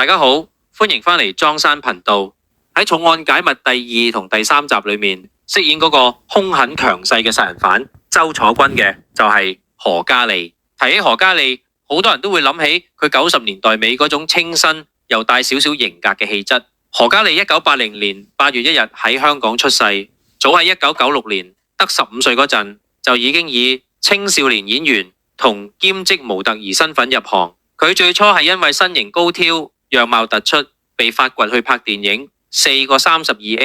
大家好，歡迎返嚟莊山頻道。喺重案解密第二同第三集裏面，飾演嗰個兇狠強勢嘅殺人犯周楚君嘅就係何嘉莉。提起何嘉莉，好多人都會諗起佢90年代尾嗰種清新又帶少少型格嘅氣質。何嘉莉1980年8月1日喺香港出世，早喺1996年得15歲嗰陣就已經以青少年演員同兼職模特兒身份入行。佢最初係因為身形高挑、樣貌突出，被發掘去拍電影《4個32A》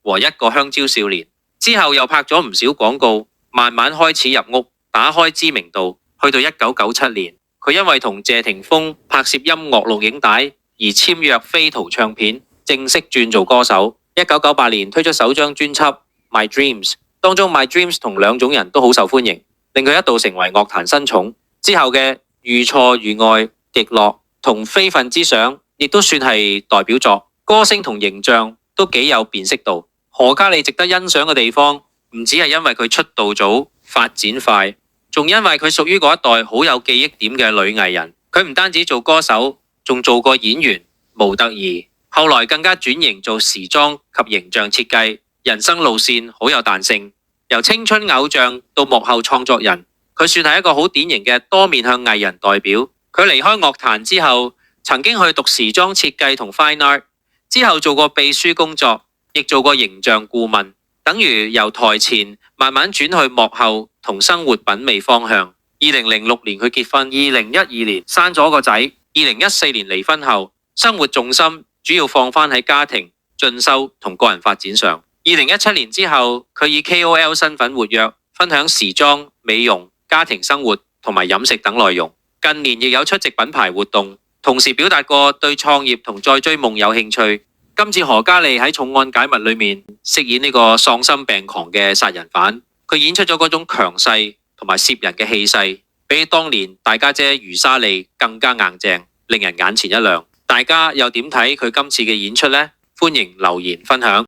和《一個香蕉少年》，之後又拍咗唔少廣告，慢慢開始入屋，打開知名度。去到1997年，佢因為同謝霆鋒拍攝音樂錄影帶而簽約飛圖唱片，正式轉做歌手。1998年推出首張專輯《My Dreams》，當中《My Dreams》同兩種人都好受歡迎，令佢一度成為樂壇新寵。之後嘅《如錯如愛》、《極樂》同《非分之想》亦都算係代表作，歌聲同形象都幾有辨識度。何嘉莉值得欣賞嘅地方，唔只係因為佢出道早、發展快，仲因為佢屬於嗰一代好有記憶點嘅女藝人。佢唔單止做歌手，仲做過演員、模特兒，後來更加轉型做時裝及形象設計，人生路線好有彈性，由青春偶像到幕後創作人，佢算係一個好典型嘅多面向藝人代表。佢離開樂壇之後，曾經去讀時裝設計同 Fine Art， 之後做過秘書工作，亦做過形象顧問，等於由台前慢慢轉去幕後同生活品味方向。2006年佢結婚，2012年生咗個仔，2014年離婚後，生活重心主要放返喺家庭、進修同個人發展上。2017年之後，佢以 KOL 身份活躍，分享時裝、美容、家庭生活同埋飲食等內容。近年亦有出席品牌活動，同時表達過對創業同再追夢有興趣。今次何嘉莉喺重案解密裏面飾演呢個喪心病狂嘅殺人犯，佢演出咗嗰種強勢同埋攝人嘅氣勢，比起當年大家姐余莎莉更加硬正，令人眼前一亮。大家又點睇佢今次嘅演出呢？歡迎留言分享。